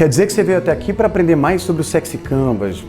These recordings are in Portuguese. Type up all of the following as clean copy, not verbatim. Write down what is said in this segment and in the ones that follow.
Quer dizer que você veio até aqui para aprender mais sobre o Sexy Canvas.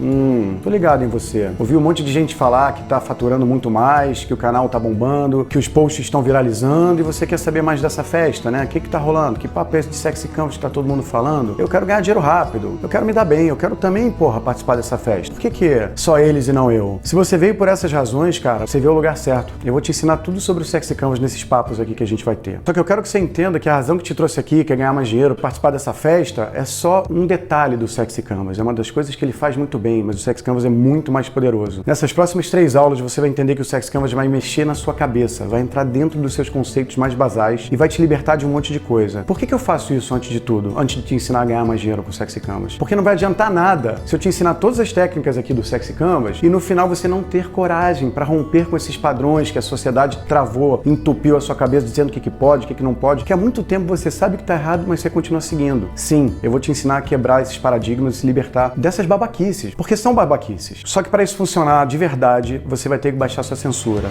Tô ligado em você. Ouvi um monte de gente falar que tá faturando muito mais, que o canal tá bombando, que os posts estão viralizando e você quer saber mais dessa festa, né? O que tá rolando? Que papo é esse de Sexy Canvas que tá todo mundo falando? Eu quero ganhar dinheiro rápido, eu quero me dar bem, eu quero também, porra, participar dessa festa. Por que só eles e não eu? Se você veio por essas razões, cara, você veio ao lugar certo. Eu vou te ensinar tudo sobre o Sexy Canvas nesses papos aqui que a gente vai ter. Só que eu quero que você entenda que a razão que te trouxe aqui, que é ganhar mais dinheiro, participar dessa festa, é só um detalhe do Sexy Canvas. É uma das coisas que ele faz muito bem, mas o Sexy Canvas é muito mais poderoso. Nessas próximas 3 aulas você vai entender que o Sexy Canvas vai mexer na sua cabeça, vai entrar dentro dos seus conceitos mais basais e vai te libertar de um monte de coisa. Por que eu faço isso antes de tudo? Antes de te ensinar a ganhar mais dinheiro com o Sexy Canvas? Porque não vai adiantar nada se eu te ensinar todas as técnicas aqui do Sexy Canvas e no final você não ter coragem para romper com esses padrões que a sociedade travou, entupiu a sua cabeça dizendo o que pode, o que não pode, que há muito tempo você sabe que tá errado, mas você continua seguindo. Sim, eu vou te ensinar a quebrar esses paradigmas e se libertar dessas babaquices, porque são babaquices. Só que para isso funcionar de verdade, você vai ter que baixar sua censura.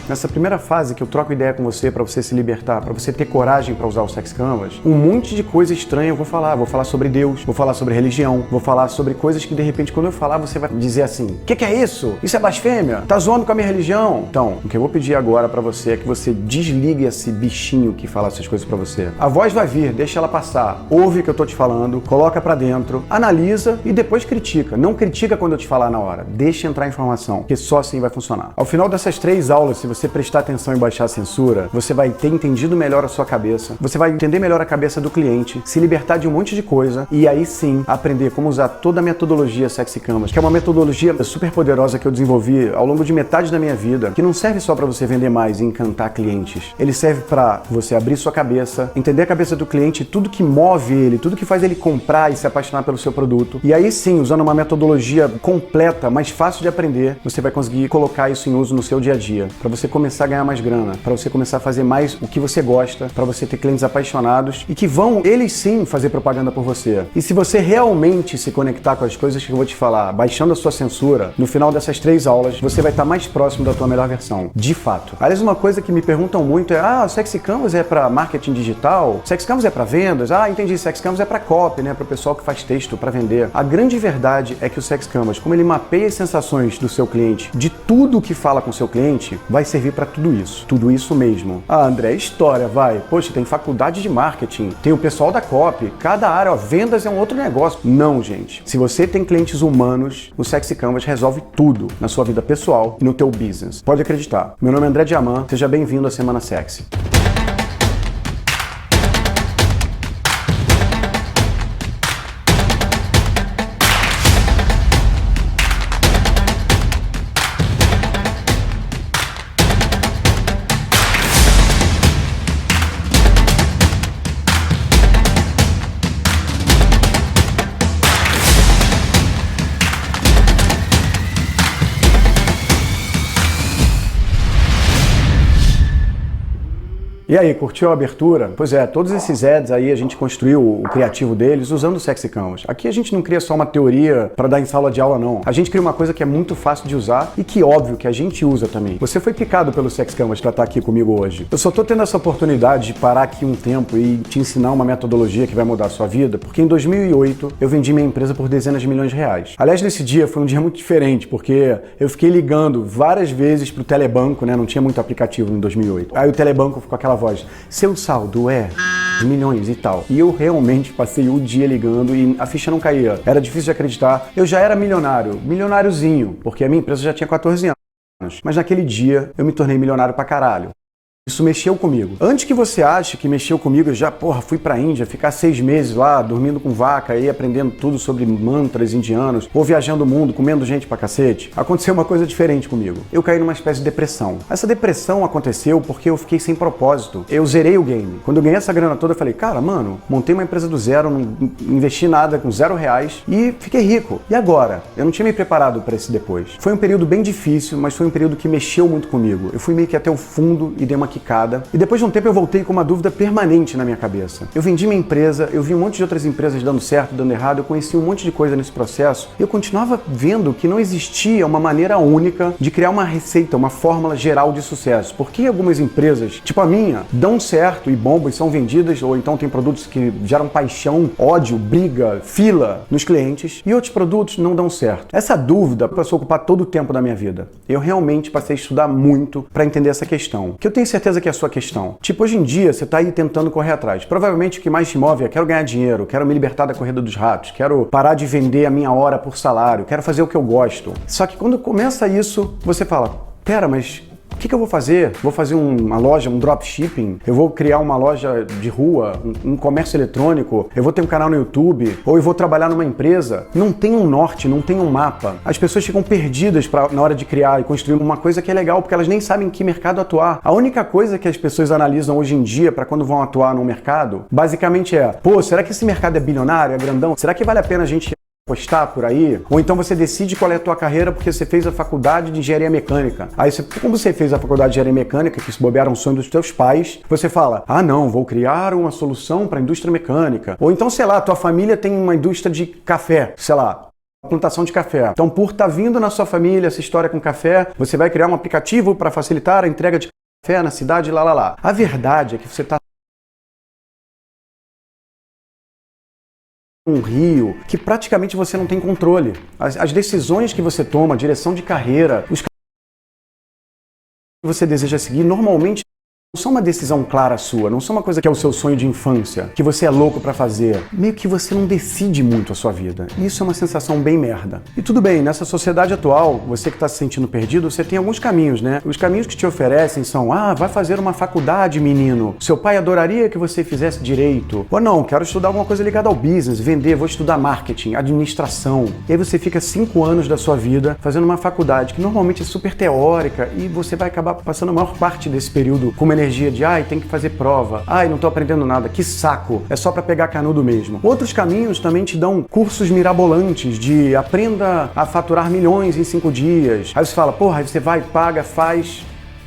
Nessa primeira fase que eu troco ideia com você para você se libertar, para você ter coragem para usar o Sexy Canvas, um monte de coisa estranha eu vou falar. Vou falar sobre Deus, vou falar sobre religião, vou falar sobre coisas que de repente quando eu falar você vai dizer assim: que é isso? Isso é blasfêmia? Tá zoando com a minha religião? Então, o que eu vou pedir agora para você é que você desligue esse bichinho que fala essas coisas para você. A voz vai vir, deixa ela passar. Ouve o que eu tô te falando, coloca para dentro, analisa e depois critica. Não critica quando eu te falar na hora. Deixa entrar informação, porque só assim vai funcionar. Ao final dessas 3 aulas, se você prestar atenção e baixar a censura, você vai ter entendido melhor a sua cabeça, você vai entender melhor a cabeça do cliente, se libertar de um monte de coisa e aí sim aprender como usar toda a metodologia Sexy Canvas, que é uma metodologia super poderosa que eu desenvolvi ao longo de metade da minha vida, que não serve só para você vender mais e encantar clientes. Ele serve para você abrir sua cabeça, entender a cabeça do cliente, tudo que move ele, tudo que faz ele comprar e se apaixonar pelo seu produto. E aí sim, usando uma metodologia completa, mais fácil de aprender, você vai conseguir colocar isso em uso no seu dia a dia, para você começar a ganhar mais grana, para você começar a fazer mais o que você gosta, para você ter clientes apaixonados e que vão, eles sim, fazer propaganda por você. E se você realmente se conectar com as coisas que eu vou te falar, baixando a sua censura, no final dessas 3 aulas, você vai estar mais próximo da tua melhor versão, de fato. Aliás, uma coisa que me perguntam muito é: o Sexy Canvas é para marketing digital? Sexy Canvas é para vendas? Entendi, Sexy Canvas é para copy, né, para o pessoal que faz texto para vender. A grande verdade é que o Sexy Canvas, como ele mapeia as sensações do seu cliente, de tudo que fala com o seu cliente, vai servir para tudo isso mesmo. André, história, vai. Poxa, tem faculdade de marketing, tem o pessoal da copy, cada área, vendas é um outro negócio. Não, gente. Se você tem clientes humanos, o Sexy Canvas resolve tudo na sua vida pessoal e no teu business. Pode acreditar. Meu nome é André Diamant, seja bem-vindo à Semana Sexy. E aí, curtiu a abertura? Pois é, todos esses ads aí a gente construiu o criativo deles usando o Sexy Canvas. Aqui a gente não cria só uma teoria para dar em sala de aula, não. A gente cria uma coisa que é muito fácil de usar e que, óbvio, que a gente usa também. Você foi picado pelo Sexy Canvas para estar aqui comigo hoje. Eu só tô tendo essa oportunidade de parar aqui um tempo e te ensinar uma metodologia que vai mudar a sua vida, porque em 2008 eu vendi minha empresa por dezenas de milhões de reais. Aliás, nesse dia foi um dia muito diferente, porque eu fiquei ligando várias vezes pro telebanco, né? Não tinha muito aplicativo em 2008. Aí o telebanco ficou aquela voz: seu saldo é milhões e tal. E eu realmente passei o dia ligando e a ficha não caía. Era difícil de acreditar. Eu já era milionáriozinho, porque a minha empresa já tinha 14 anos. Mas naquele dia eu me tornei milionário pra caralho. Isso mexeu comigo. Antes que você ache que mexeu comigo, eu já, fui pra Índia, ficar 6 meses lá, dormindo com vaca e aprendendo tudo sobre mantras indianos, ou viajando o mundo, comendo gente pra cacete. Aconteceu uma coisa diferente comigo. Eu caí numa espécie de depressão. Essa depressão aconteceu porque eu fiquei sem propósito. Eu zerei o game. Quando eu ganhei essa grana toda, eu falei: cara, mano, montei uma empresa do zero, não investi nada, com R$0 e fiquei rico. E agora? Eu não tinha me preparado pra esse depois. Foi um período bem difícil, mas foi um período que mexeu muito comigo. Eu fui meio que até o fundo e dei uma quicada. E depois de um tempo eu voltei com uma dúvida permanente na minha cabeça. Eu vendi minha empresa, eu vi um monte de outras empresas dando certo, dando errado, eu conheci um monte de coisa nesse processo e eu continuava vendo que não existia uma maneira única de criar uma receita, uma fórmula geral de sucesso. Por que algumas empresas, tipo a minha, dão certo e bombam e são vendidas, ou então tem produtos que geram paixão, ódio, briga, fila nos clientes, e outros produtos não dão certo? Essa dúvida passou a ocupar todo o tempo da minha vida. Eu realmente passei a estudar muito para entender essa questão, que eu tenho certeza que é a sua questão. Tipo, hoje em dia você está aí tentando correr atrás. Provavelmente o que mais te move é: quero ganhar dinheiro, quero me libertar da corrida dos ratos, quero parar de vender a minha hora por salário, quero fazer o que eu gosto. Só que quando começa isso, você fala: pera, mas o que eu vou fazer? Vou fazer uma loja, um dropshipping? Eu vou criar uma loja de rua, um comércio eletrônico? Eu vou ter um canal no YouTube? Ou eu vou trabalhar numa empresa? Não tem um norte, não tem um mapa. As pessoas ficam perdidas na hora de criar e construir uma coisa que é legal, porque elas nem sabem em que mercado atuar. A única coisa que as pessoas analisam hoje em dia para quando vão atuar num mercado, basicamente é: pô, será que esse mercado é bilionário, é grandão? Será que vale a pena a gente postar por aí? Ou então você decide qual é a tua carreira porque você fez a faculdade de engenharia mecânica. Aí, como você fez a faculdade de engenharia mecânica, que se bobear um sonho dos teus pais, você fala: ah não, vou criar uma solução para a indústria mecânica. Ou então, sei lá, tua família tem uma indústria de café, sei lá, plantação de café. Então, por estar vindo na sua família essa história com café, você vai criar um aplicativo para facilitar a entrega de café na cidade, lá. A verdade é que você está um rio que praticamente você não tem controle. As decisões que você toma, a direção de carreira, os que você deseja seguir, normalmente não são uma decisão clara sua, não são uma coisa que é o seu sonho de infância, que você é louco pra fazer. Meio que você não decide muito a sua vida. E isso é uma sensação bem merda. E tudo bem, nessa sociedade atual, você que tá se sentindo perdido, você tem alguns caminhos, né? Os caminhos que te oferecem são: ah, vai fazer uma faculdade, menino. Seu pai adoraria que você fizesse direito. Ou não, quero estudar alguma coisa ligada ao business, vender, vou estudar marketing, administração. E aí você fica 5 anos da sua vida fazendo uma faculdade que normalmente é super teórica e você vai acabar passando a maior parte desse período com uma energia de: ai, tem que fazer prova, ai, não tô aprendendo nada, que saco, é só pra pegar canudo mesmo. Outros caminhos também te dão cursos mirabolantes de aprenda a faturar milhões em 5 dias. Aí você fala: porra, aí você vai, paga, faz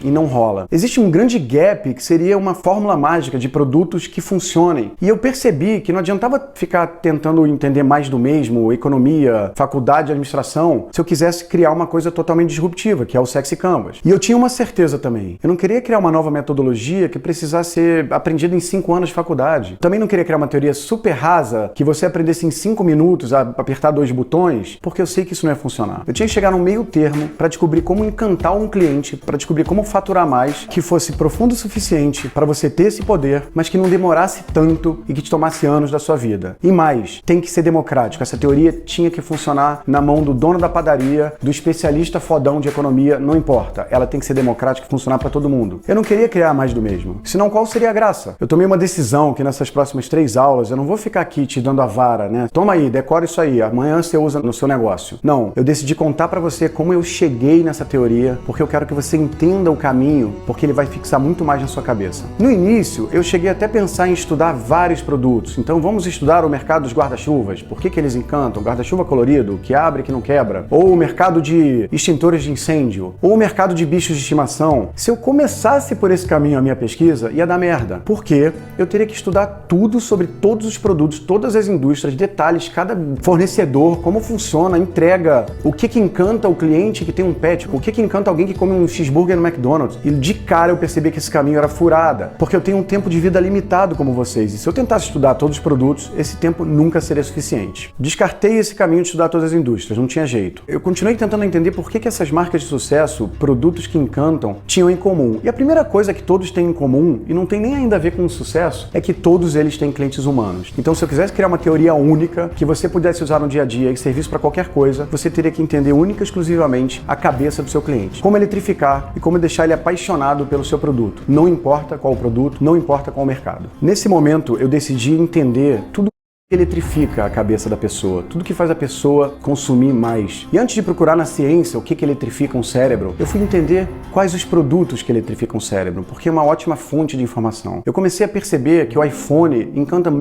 e não rola. Existe um grande gap que seria uma fórmula mágica de produtos que funcionem. E eu percebi que não adiantava ficar tentando entender mais do mesmo, economia, faculdade, administração, se eu quisesse criar uma coisa totalmente disruptiva, que é o Sexy Canvas. E eu tinha uma certeza também: eu não queria criar uma nova metodologia que precisasse ser aprendida em 5 anos de faculdade. Também não queria criar uma teoria super rasa que você aprendesse em 5 minutos a apertar 2 botões, porque eu sei que isso não ia funcionar. Eu tinha que chegar num meio termo para descobrir como encantar um cliente, para descobrir como faturar mais, que fosse profundo o suficiente para você ter esse poder, mas que não demorasse tanto e que te tomasse anos da sua vida. E mais, tem que ser democrático. Essa teoria tinha que funcionar na mão do dono da padaria, do especialista fodão de economia, não importa. Ela tem que ser democrática e funcionar para todo mundo. Eu não queria criar mais do mesmo. Senão, qual seria a graça? Eu tomei uma decisão que nessas próximas 3 aulas eu não vou ficar aqui te dando a vara, né? Toma aí, decora isso aí, amanhã você usa no seu negócio. Não, eu decidi contar para você como eu cheguei nessa teoria, porque eu quero que você entenda o caminho, porque ele vai fixar muito mais na sua cabeça. No início, eu cheguei até a pensar em estudar vários produtos. Então vamos estudar o mercado dos guarda-chuvas. Por que eles encantam? Guarda-chuva colorido, que abre e que não quebra. Ou o mercado de extintores de incêndio. Ou o mercado de bichos de estimação. Se eu começasse por esse caminho a minha pesquisa, ia dar merda. Porque eu teria que estudar tudo sobre todos os produtos, todas as indústrias, detalhes, cada fornecedor, como funciona, entrega, o que encanta o cliente que tem um pet, o que encanta alguém que come um cheeseburger no McDonald's. E de cara eu percebi que esse caminho era furada, porque eu tenho um tempo de vida limitado como vocês, e se eu tentasse estudar todos os produtos, esse tempo nunca seria suficiente. Descartei esse caminho de estudar todas as indústrias, não tinha jeito. Eu continuei tentando entender por que essas marcas de sucesso, produtos que encantam, tinham em comum. E a primeira coisa que todos têm em comum, e não tem nem ainda a ver com o sucesso, é que todos eles têm clientes humanos. Então, se eu quisesse criar uma teoria única, que você pudesse usar no dia a dia e serviço para qualquer coisa, você teria que entender única e exclusivamente a cabeça do seu cliente. Como eletrificar e como deixar ele apaixonado pelo seu produto. Não importa qual o produto, não importa qual o mercado. Nesse momento, eu decidi entender tudo que eletrifica a cabeça da pessoa, tudo que faz a pessoa consumir mais. E antes de procurar na ciência o que eletrifica um cérebro, eu fui entender quais os produtos que eletrificam o cérebro, porque é uma ótima fonte de informação. Eu comecei a perceber que o iPhone encanta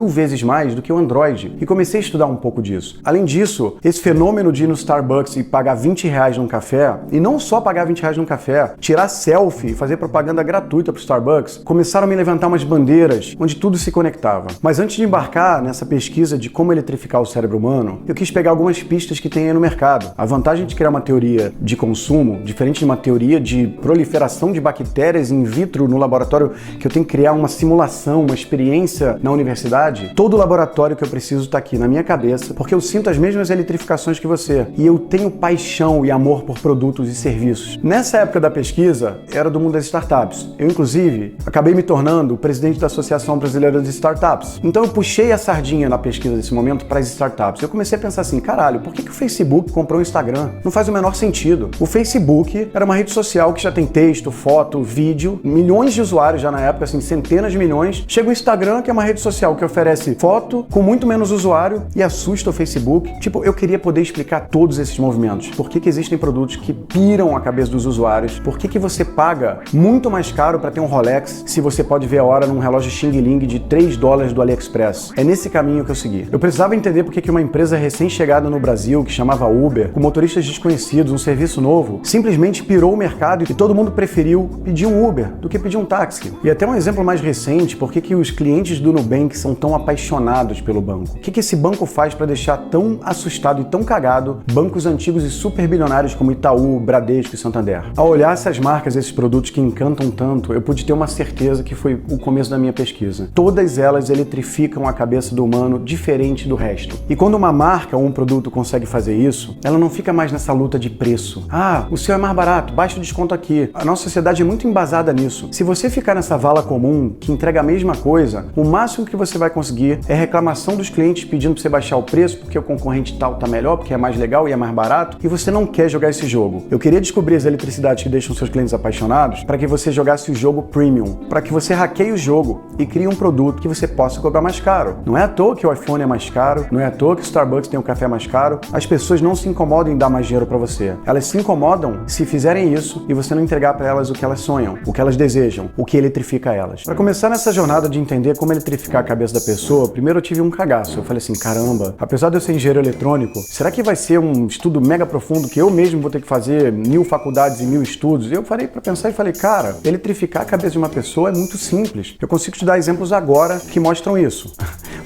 vezes mais do que o Android e comecei a estudar um pouco disso. Além disso, esse fenômeno de ir no Starbucks e pagar R$20 num café, e não só pagar R$20 num café, tirar selfie e fazer propaganda gratuita pro Starbucks, começaram a me levantar umas bandeiras onde tudo se conectava. Mas antes de embarcar nessa pesquisa de como eletrificar o cérebro humano, eu quis pegar algumas pistas que tem aí no mercado. A vantagem de criar uma teoria de consumo, diferente de uma teoria de proliferação de bactérias in vitro no laboratório, que eu tenho que criar uma simulação, uma experiência na universidade, todo o laboratório que eu preciso está aqui na minha cabeça, porque eu sinto as mesmas eletrificações que você. E eu tenho paixão e amor por produtos e serviços. Nessa época da pesquisa, era do mundo das startups. Eu, inclusive, acabei me tornando o presidente da Associação Brasileira de Startups. Então eu puxei a sardinha na pesquisa desse momento para as startups. Eu comecei a pensar assim, caralho, por que o Facebook comprou o Instagram? Não faz o menor sentido. O Facebook era uma rede social que já tem texto, foto, vídeo, milhões de usuários já na época, assim, centenas de milhões. Chega o Instagram, que é uma rede social que oferece foto com muito menos usuário e assusta o Facebook. Tipo, eu queria poder explicar todos esses movimentos. Por que existem produtos que piram a cabeça dos usuários? Por que você paga muito mais caro para ter um Rolex se você pode ver a hora num relógio Xing Ling de $3 do AliExpress? É nesse caminho que eu segui. Eu precisava entender por que uma empresa recém-chegada no Brasil, que chamava Uber, com motoristas desconhecidos, um serviço novo, simplesmente pirou o mercado e todo mundo preferiu pedir um Uber do que pedir um táxi. E até um exemplo mais recente, por que os clientes do Nubank são tão apaixonados pelo banco? O que esse banco faz para deixar tão assustado e tão cagado bancos antigos e super bilionários como Itaú, Bradesco e Santander? Ao olhar essas marcas, esses produtos que encantam tanto, eu pude ter uma certeza que foi o começo da minha pesquisa. Todas elas eletrificam a cabeça do humano diferente do resto. E quando uma marca ou um produto consegue fazer isso, ela não fica mais nessa luta de preço. Ah, o seu é mais barato, baixa o desconto aqui. A nossa sociedade é muito embasada nisso. Se você ficar nessa vala comum, que entrega a mesma coisa, o máximo que você vai conseguir é reclamação dos clientes pedindo para você baixar o preço porque o concorrente tal tá melhor, porque é mais legal e é mais barato, e você não quer jogar esse jogo. Eu queria descobrir as eletricidades que deixam seus clientes apaixonados para que você jogasse o jogo premium, para que você hackeie o jogo e crie um produto que você possa cobrar mais caro. Não é à toa que o iPhone é mais caro, não é à toa que o Starbucks tem um café mais caro. As pessoas não se incomodam em dar mais dinheiro para você. Elas se incomodam se fizerem isso e você não entregar para elas o que elas sonham, o que elas desejam, o que eletrifica elas. Para começar nessa jornada de entender como eletrificar a cabeça da pessoa, primeiro eu tive um cagaço. Eu falei assim, caramba, apesar de eu ser engenheiro eletrônico, será que vai ser um estudo mega profundo que eu mesmo vou ter que fazer 1000 faculdades e 1000 estudos? E eu parei para pensar e falei, cara, eletrificar a cabeça de uma pessoa é muito simples. Eu consigo te dar exemplos agora que mostram isso.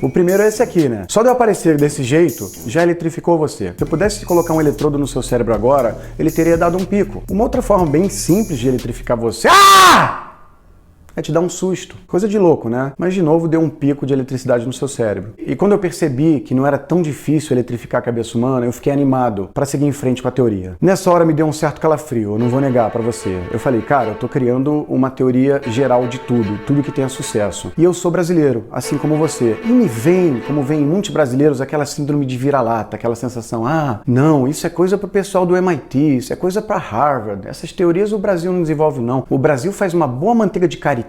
O primeiro é esse aqui, né? Só de eu aparecer desse jeito, já eletrificou você. Se eu pudesse colocar um eletrodo no seu cérebro agora, ele teria dado um pico. Uma outra forma bem simples de eletrificar você... é te dar um susto. Coisa de louco, né? Mas de novo deu um pico de eletricidade no seu cérebro. E quando eu percebi que não era tão difícil eletrificar a cabeça humana, eu fiquei animado para seguir em frente com a teoria. Nessa hora me deu um certo calafrio, eu não vou negar para você. Eu falei, cara, eu tô criando uma teoria geral de tudo que tenha sucesso. E eu sou brasileiro, assim como você. E me vem, como vem em muitos brasileiros, aquela síndrome de vira-lata, aquela sensação, ah, não, isso é coisa pro pessoal do MIT, isso é coisa para Harvard. Essas teorias o Brasil não desenvolve, não. O Brasil faz uma boa manteiga de carité,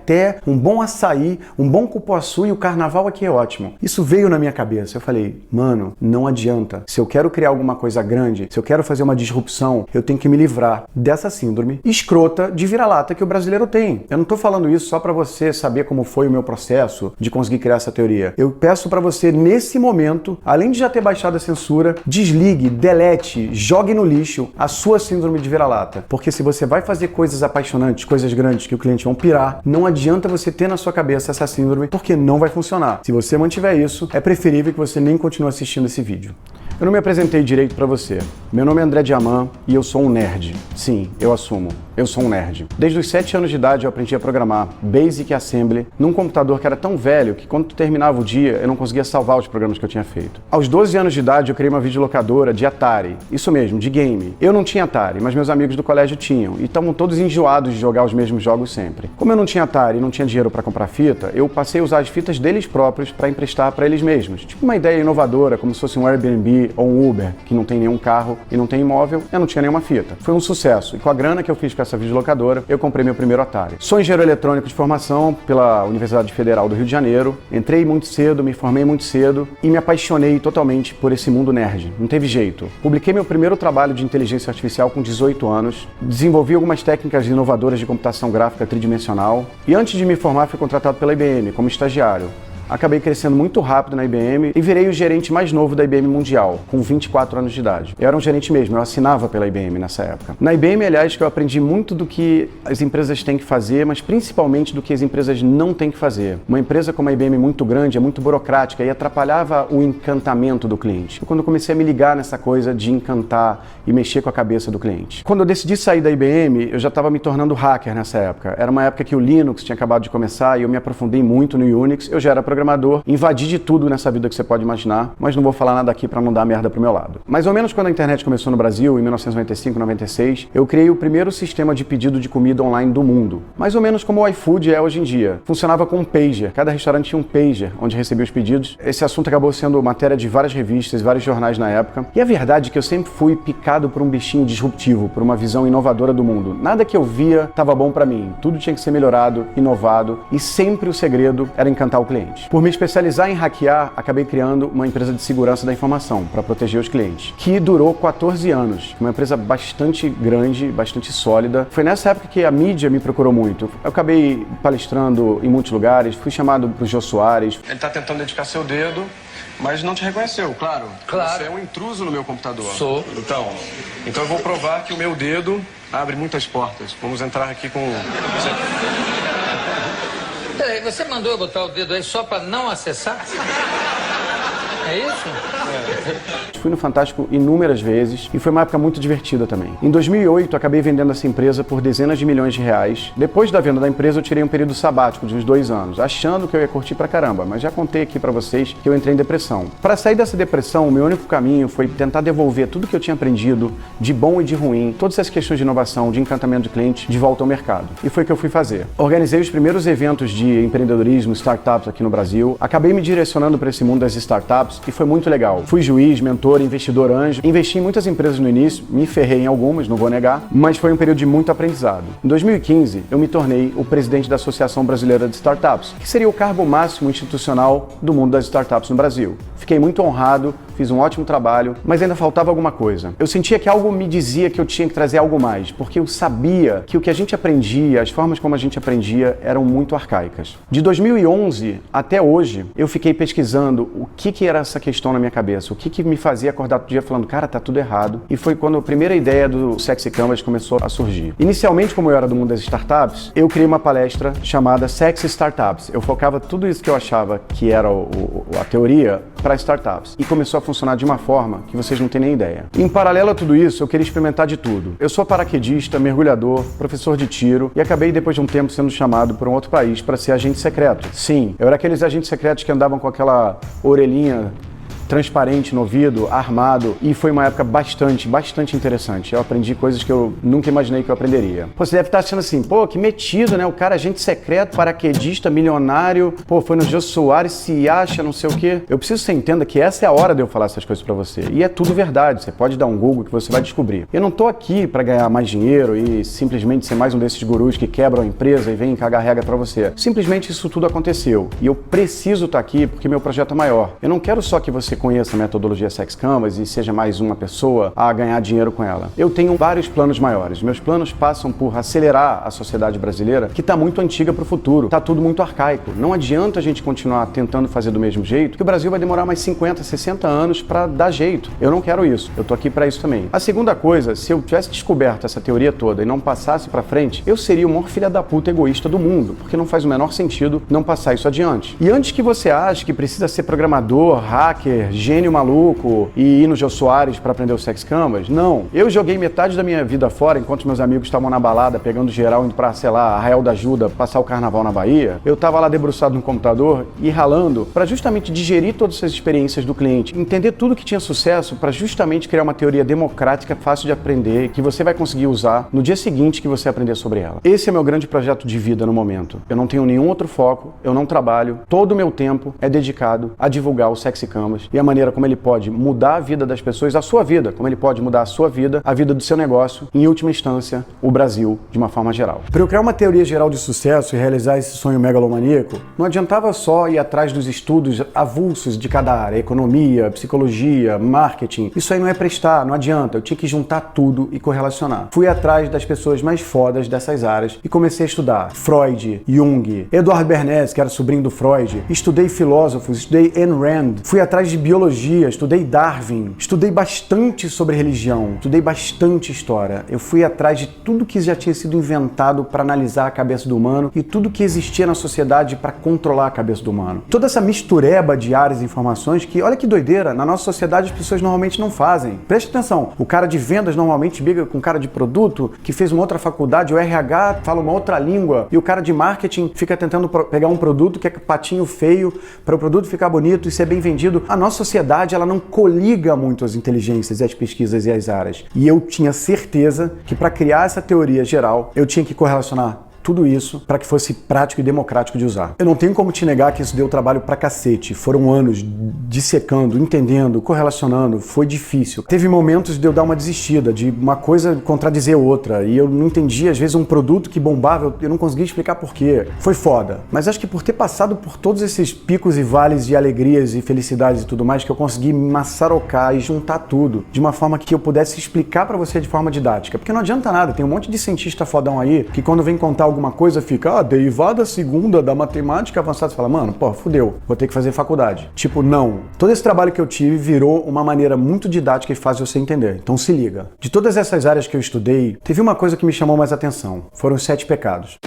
um bom açaí, um bom cupuaçu e o carnaval aqui é ótimo. Isso veio na minha cabeça. Eu falei, mano, não adianta. Se eu quero criar alguma coisa grande, se eu quero fazer uma disrupção, eu tenho que me livrar dessa síndrome escrota de vira-lata que o brasileiro tem. Eu não tô falando isso só para você saber como foi o meu processo de conseguir criar essa teoria. Eu peço para você, nesse momento, além de já ter baixado a censura, desligue, delete, jogue no lixo a sua síndrome de vira-lata. Porque se você vai fazer coisas apaixonantes, coisas grandes que o cliente vão pirar, não adianta você ter na sua cabeça essa síndrome, porque não vai funcionar. Se você mantiver isso, é preferível que você nem continue assistindo esse vídeo. Eu não me apresentei direito pra você. Meu nome é André Diamant e eu sou um nerd. Sim, eu assumo. Eu sou um nerd. Desde os 7 anos de idade eu aprendi a programar Basic e Assembly num computador que era tão velho que quando terminava o dia eu não conseguia salvar os programas que eu tinha feito. Aos 12 anos de idade eu criei uma videolocadora de Atari. Isso mesmo, de game. Eu não tinha Atari, mas meus amigos do colégio tinham. E estavam todos enjoados de jogar os mesmos jogos sempre. Como eu não tinha Atari e não tinha dinheiro pra comprar fita, eu passei a usar as fitas deles próprios pra emprestar pra eles mesmos. Tipo uma ideia inovadora, como se fosse um Airbnb ou um Uber, que não tem nenhum carro e não tem imóvel, eu não tinha nenhuma fita. Foi um sucesso. E com a grana que eu fiz com essa videolocadora, eu comprei meu primeiro Atari. Sou engenheiro eletrônico de formação pela Universidade Federal do Rio de Janeiro. Entrei muito cedo, me formei muito cedo e me apaixonei totalmente por esse mundo nerd. Não teve jeito. Publiquei meu primeiro trabalho de inteligência artificial com 18 anos. Desenvolvi algumas técnicas inovadoras de computação gráfica tridimensional. E antes de me formar, fui contratado pela IBM como estagiário. Acabei crescendo muito rápido na IBM e virei o gerente mais novo da IBM Mundial, com 24 anos de idade. Eu era um gerente mesmo, eu assinava pela IBM nessa época. Na IBM, aliás, que eu aprendi muito do que as empresas têm que fazer, mas principalmente do que as empresas não têm que fazer. Uma empresa como a IBM muito grande, é muito burocrática e atrapalhava o encantamento do cliente. Quando eu comecei a me ligar nessa coisa de encantar e mexer com a cabeça do cliente. Quando eu decidi sair da IBM, eu já estava me tornando hacker nessa época. Era uma época que o Linux tinha acabado de começar e eu me aprofundei muito no Unix. Eu já era programador, invadi de tudo nessa vida que você pode imaginar, mas não vou falar nada aqui para não dar merda pro meu lado. Mais ou menos quando a internet começou no Brasil, em 1995, 96, eu criei o primeiro sistema de pedido de comida online do mundo. Mais ou menos como o iFood é hoje em dia. Funcionava com um pager. Cada restaurante tinha um pager onde recebia os pedidos. Esse assunto acabou sendo matéria de várias revistas, vários jornais na época. E a verdade é que eu sempre fui picado por um bichinho disruptivo, por uma visão inovadora do mundo. Nada que eu via estava bom para mim. Tudo tinha que ser melhorado, inovado e sempre o segredo era encantar o cliente. Por me especializar em hackear, acabei criando uma empresa de segurança da informação para proteger os clientes, que durou 14 anos. Uma empresa bastante grande, bastante sólida. Foi nessa época que a mídia me procurou muito. Eu acabei palestrando em muitos lugares, fui chamado pro Jô Soares. Ele tá tentando dedicar seu dedo, mas não te reconheceu, claro. Claro. Você é um intruso no meu computador. Sou. Então eu vou provar que o meu dedo abre muitas portas. Vamos entrar aqui com... Peraí, você mandou eu botar o dedo aí só pra não acessar? É isso? Fui no Fantástico inúmeras vezes e foi uma época muito divertida também. Em 2008, acabei vendendo essa empresa por dezenas de milhões de reais. Depois da venda da empresa, eu tirei um período sabático de uns 2 anos, achando que eu ia curtir pra caramba, mas já contei aqui pra vocês que eu entrei em depressão. Para sair dessa depressão, o meu único caminho foi tentar devolver tudo que eu tinha aprendido, de bom e de ruim, todas essas questões de inovação, de encantamento de cliente, de volta ao mercado. E foi o que eu fui fazer. Organizei os primeiros eventos de empreendedorismo, startups aqui no Brasil, acabei me direcionando para esse mundo das startups e foi muito legal. Fui juiz, mentor, investidor anjo, investi em muitas empresas no início, me ferrei em algumas, não vou negar, mas foi um período de muito aprendizado. Em 2015, eu me tornei o presidente da Associação Brasileira de Startups, que seria o cargo máximo institucional do mundo das startups no Brasil. Fiquei muito honrado, fiz um ótimo trabalho, mas ainda faltava alguma coisa. Eu sentia que algo me dizia que eu tinha que trazer algo mais, porque eu sabia que o que a gente aprendia, as formas como a gente aprendia, eram muito arcaicas. De 2011 até hoje, eu fiquei pesquisando o que era essa questão na minha cabeça, o que me fazia acordar todo dia falando, cara, tá tudo errado. E foi quando a primeira ideia do Sexy Canvas começou a surgir. Inicialmente, como eu era do mundo das startups, eu criei uma palestra chamada Sexy Startups. Eu focava tudo isso que eu achava que era a teoria para startups. E começou a funcionar de uma forma que vocês não têm nem ideia. Em paralelo a tudo isso, eu queria experimentar de tudo. Eu sou paraquedista, mergulhador, professor de tiro e acabei depois de um tempo sendo chamado para um outro país para ser agente secreto. Sim, eu era aqueles agentes secretos que andavam com aquela orelhinha transparente no ouvido, armado, e foi uma época bastante interessante. Eu aprendi coisas que eu nunca imaginei que eu aprenderia. Pô, você deve estar achando assim, pô, que metido, né? O cara agente secreto, paraquedista, milionário, pô, foi no Jô Soares, se acha, não sei o quê. Eu preciso que você entenda que essa é a hora de eu falar essas coisas pra você. E é tudo verdade, você pode dar um Google que você vai descobrir. Eu não tô aqui pra ganhar mais dinheiro e simplesmente ser mais um desses gurus que quebram a empresa e vem cagar regra pra você. Simplesmente isso tudo aconteceu. E eu preciso estar aqui porque meu projeto é maior. Eu não quero só que você conheça a metodologia Sexy Canvas e seja mais uma pessoa a ganhar dinheiro com ela. Eu tenho vários planos maiores. Meus planos passam por acelerar a sociedade brasileira, que está muito antiga para o futuro. Está tudo muito arcaico. Não adianta a gente continuar tentando fazer do mesmo jeito, que o Brasil vai demorar mais 50, 60 anos para dar jeito. Eu não quero isso. Eu tô aqui para isso também. A segunda coisa, se eu tivesse descoberto essa teoria toda e não passasse para frente, eu seria o maior filha da puta egoísta do mundo, porque não faz o menor sentido não passar isso adiante. E antes que você ache que precisa ser programador, hacker, gênio maluco e ir no Jô Soares para aprender o Sexy Canvas, não. Eu joguei metade da minha vida fora enquanto meus amigos estavam na balada, pegando geral, indo pra, sei lá, Arraial da Ajuda, passar o carnaval na Bahia. Eu tava lá debruçado no computador e ralando para justamente digerir todas essas experiências do cliente, entender tudo que tinha sucesso para justamente criar uma teoria democrática, fácil de aprender, que você vai conseguir usar no dia seguinte que você aprender sobre ela. Esse é meu grande projeto de vida no momento. Eu não tenho nenhum outro foco, eu não trabalho, todo o meu tempo é dedicado a divulgar o Sexy Canvas e a maneira como ele pode mudar a vida das pessoas, a sua vida, como ele pode mudar a sua vida, a vida do seu negócio, e, em última instância, o Brasil de uma forma geral. Para eu criar uma teoria geral de sucesso e realizar esse sonho megalomaníaco, não adiantava só ir atrás dos estudos avulsos de cada área, economia, psicologia, marketing. Isso aí não é prestar, não adianta. Eu tinha que juntar tudo e correlacionar. Fui atrás das pessoas mais fodas dessas áreas e comecei a estudar Freud, Jung, Eduardo Bernays, que era sobrinho do Freud. Estudei filósofos, estudei Ayn Rand. Fui atrás de biologia, estudei Darwin. Estudei bastante sobre religião, estudei bastante história. Eu fui atrás de tudo que já tinha sido inventado para analisar a cabeça do humano e tudo que existia na sociedade para controlar a cabeça do humano. Toda essa mistureba de áreas e informações que, olha que doideira, na nossa sociedade as pessoas normalmente não fazem. Preste atenção, o cara de vendas normalmente briga com o cara de produto que fez uma outra faculdade, o RH fala uma outra língua e o cara de marketing fica tentando pegar um produto que é patinho feio para o produto ficar bonito e ser bem vendido. A nossa sociedade, ela não coliga muito as inteligências, as pesquisas e as áreas. E eu tinha certeza que para criar essa teoria geral, eu tinha que correlacionar tudo isso para que fosse prático e democrático de usar. Eu não tenho como te negar que isso deu trabalho pra cacete. Foram anos dissecando, entendendo, correlacionando. Foi difícil. Teve momentos de eu dar uma desistida, de uma coisa contradizer outra. E eu não entendia, às vezes, um produto que bombava, eu não conseguia explicar por quê. Foi foda. Mas acho que por ter passado por todos esses picos e vales de alegrias e felicidades e tudo mais, que eu consegui maçarocar e juntar tudo de uma forma que eu pudesse explicar pra você de forma didática. Porque não adianta nada. Tem um monte de cientista fodão aí que quando vem contar alguma coisa fica, derivada segunda da matemática avançada. Você fala, mano, pô, fudeu, vou ter que fazer faculdade. Tipo, não. Todo esse trabalho que eu tive virou uma maneira muito didática e fácil de você entender. Então se liga. De todas essas áreas que eu estudei, teve uma coisa que me chamou mais atenção. Foram os 7 pecados.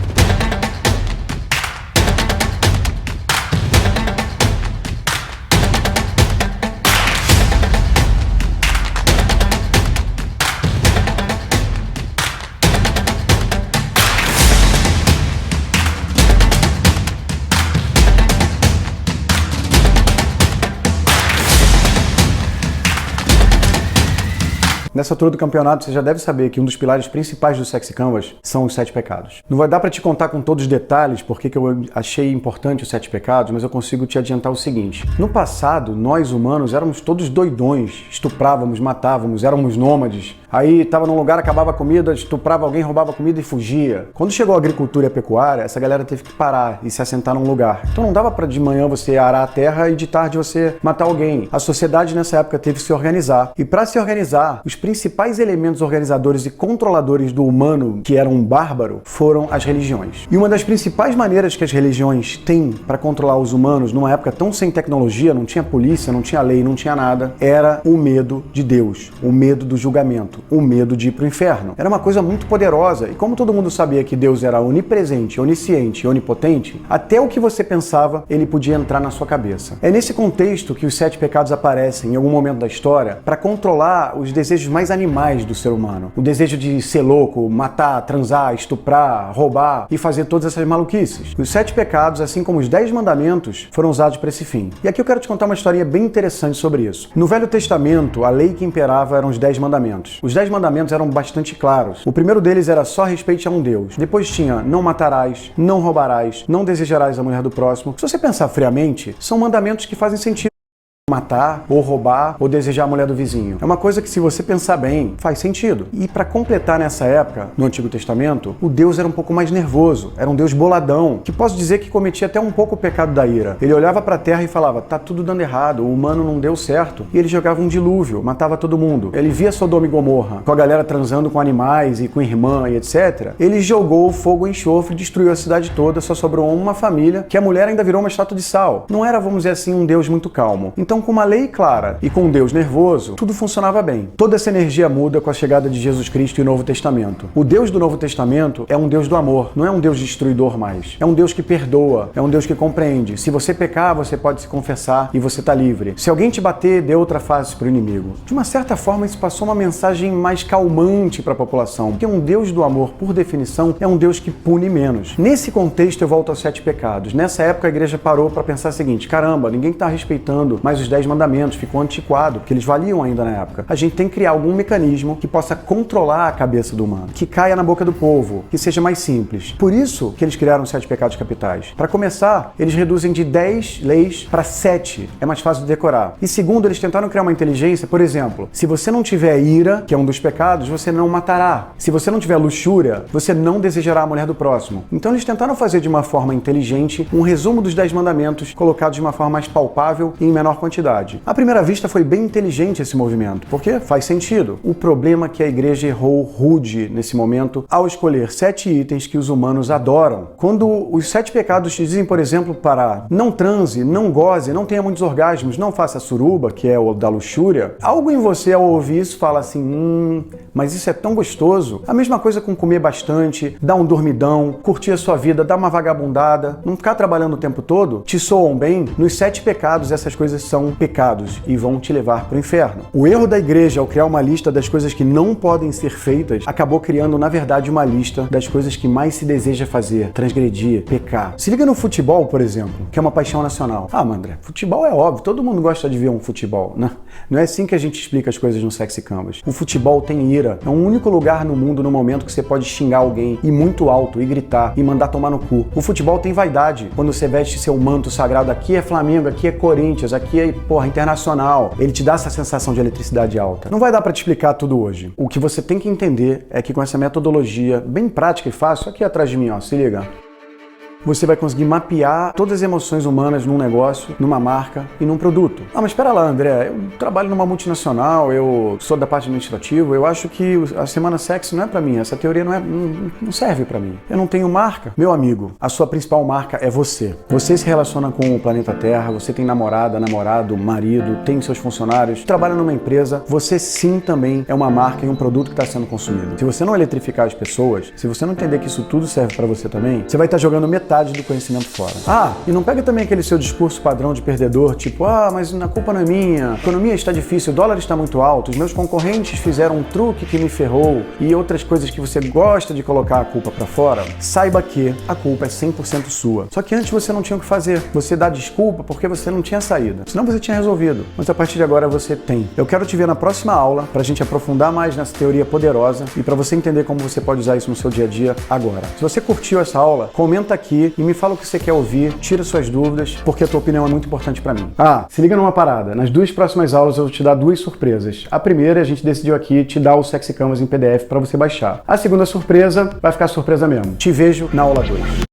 Nessa altura do campeonato, você já deve saber que um dos pilares principais do Sexy Canvas são os 7 pecados. Não vai dar pra te contar com todos os detalhes porque que eu achei importante os 7 pecados, mas eu consigo te adiantar o seguinte. No passado, nós humanos éramos todos doidões, estuprávamos, matávamos, éramos nômades. Aí tava num lugar, acabava a comida, estuprava alguém, roubava comida e fugia. Quando chegou a agricultura e a pecuária, essa galera teve que parar e se assentar num lugar. Então não dava pra de manhã você arar a terra e de tarde você matar alguém. A sociedade nessa época teve que se organizar. E para se organizar, os principais elementos organizadores e controladores do humano, que eram um bárbaro, foram as religiões. E uma das principais maneiras que as religiões têm para controlar os humanos numa época tão sem tecnologia, não tinha polícia, não tinha lei, não tinha nada, era o medo de Deus, o medo do julgamento, o medo de ir pro inferno. Era uma coisa muito poderosa, e como todo mundo sabia que Deus era onipresente, onisciente e onipotente, até o que você pensava, ele podia entrar na sua cabeça. É nesse contexto que os 7 pecados aparecem em algum momento da história para controlar os desejos mais animais do ser humano. O desejo de ser louco, matar, transar, estuprar, roubar e fazer todas essas maluquices. Os 7 pecados, assim como os 10 mandamentos, foram usados para esse fim. E aqui eu quero te contar uma historinha bem interessante sobre isso. No Velho Testamento, a lei que imperava eram os 10 mandamentos. Os 10 mandamentos eram bastante claros. O primeiro deles era só respeite a um Deus. Depois tinha não matarás, não roubarás, não desejarás a mulher do próximo. Se você pensar friamente, são mandamentos que fazem sentido. Matar, ou roubar, ou desejar a mulher do vizinho. É uma coisa que, se você pensar bem, faz sentido. E para completar nessa época, no Antigo Testamento, o Deus era um pouco mais nervoso, era um Deus boladão, que posso dizer que cometia até um pouco o pecado da ira. Ele olhava para a terra e falava, tá tudo dando errado, o humano não deu certo. E ele jogava um dilúvio, matava todo mundo. Ele via Sodoma e Gomorra, com a galera transando com animais e com irmã e etc. Ele jogou fogo e enxofre, destruiu a cidade toda, só sobrou uma família, que a mulher ainda virou uma estátua de sal. Não era, vamos dizer assim, um Deus muito calmo. Então, com uma lei clara e com um Deus nervoso, tudo funcionava bem. Toda essa energia muda com a chegada de Jesus Cristo e o Novo Testamento. O Deus do Novo Testamento é um Deus do amor, não é um Deus destruidor mais. É um Deus que perdoa, é um Deus que compreende. Se você pecar, você pode se confessar e você está livre. Se alguém te bater, dê outra face para o inimigo. De uma certa forma, isso passou uma mensagem mais calmante para a população, porque um Deus do amor, por definição, é um Deus que pune menos. Nesse contexto, eu volto aos 7 pecados. Nessa época, a igreja parou para pensar o seguinte, caramba, ninguém está respeitando mais os 10 mandamentos, ficou antiquado, porque eles valiam ainda na época. A gente tem que criar algum mecanismo que possa controlar a cabeça do humano, que caia na boca do povo, que seja mais simples. Por isso que eles criaram os 7 pecados capitais. Para começar, eles reduzem de 10 leis para 7. É mais fácil de decorar. E segundo, eles tentaram criar uma inteligência, por exemplo, se você não tiver ira, que é um dos pecados, você não matará. Se você não tiver luxúria, você não desejará a mulher do próximo. Então eles tentaram fazer de uma forma inteligente um resumo dos 10 mandamentos colocados de uma forma mais palpável e em menor quantidade. À primeira vista foi bem inteligente esse movimento, porque faz sentido. O problema é que a igreja errou rude nesse momento ao escolher 7 itens que os humanos adoram. Quando os 7 pecados te dizem, por exemplo, para não transe, não goze, não tenha muitos orgasmos, não faça suruba, que é o da luxúria, algo em você ao ouvir isso fala assim, mas isso é tão gostoso. A mesma coisa com comer bastante, dar um dormidão, curtir a sua vida, dar uma vagabundada, não ficar trabalhando o tempo todo, te soam bem? Nos 7 pecados essas coisas são pecados e vão te levar para o inferno. O erro da igreja ao criar uma lista das coisas que não podem ser feitas, acabou criando na verdade uma lista das coisas que mais se deseja fazer, transgredir, pecar. Se liga no futebol, por exemplo, que é uma paixão nacional. Ah, André, futebol é óbvio, todo mundo gosta de ver um futebol, né? Não é assim que a gente explica as coisas no Sexy Canvas. O futebol tem ira. É o único lugar no mundo, no momento, que você pode xingar alguém e muito alto, e gritar, e mandar tomar no cu. O futebol tem vaidade. Quando você veste seu manto sagrado, aqui é Flamengo, aqui é Corinthians, aqui é, Internacional. Ele te dá essa sensação de eletricidade alta. Não vai dar pra te explicar tudo hoje. O que você tem que entender é que com essa metodologia bem prática e fácil, aqui atrás de mim, ó, se liga. Você vai conseguir mapear todas as emoções humanas num negócio, numa marca e num produto. Ah, mas espera lá, André, eu trabalho numa multinacional, eu sou da parte administrativa, eu acho que a semana sexy não é pra mim, essa teoria não serve pra mim. Eu não tenho marca. Meu amigo, a sua principal marca é você. Você se relaciona com o planeta Terra, você tem namorada, namorado, marido, tem seus funcionários, trabalha numa empresa, você sim também é uma marca e um produto que está sendo consumido. Se você não eletrificar as pessoas, se você não entender que isso tudo serve pra você também, você vai estar jogando metade do conhecimento fora. Ah, e não pega também aquele seu discurso padrão de perdedor, tipo, mas a culpa não é minha, a economia está difícil, o dólar está muito alto, os meus concorrentes fizeram um truque que me ferrou e outras coisas que você gosta de colocar a culpa pra fora. Saiba que a culpa é 100% sua. Só que antes você não tinha o que fazer. Você dá desculpa porque você não tinha saída. Senão você tinha resolvido. Mas a partir de agora você tem. Eu quero te ver na próxima aula pra gente aprofundar mais nessa teoria poderosa e pra você entender como você pode usar isso no seu dia a dia agora. Se você curtiu essa aula, comenta aqui e me fala o que você quer ouvir, tira suas dúvidas, porque a tua opinião é muito importante pra mim. Ah, se liga numa parada. Nas 2 próximas aulas eu vou te dar 2 surpresas. A primeira, a gente decidiu aqui te dar o Sexy Canvas em PDF pra você baixar. A segunda surpresa vai ficar surpresa mesmo. Te vejo na aula 2.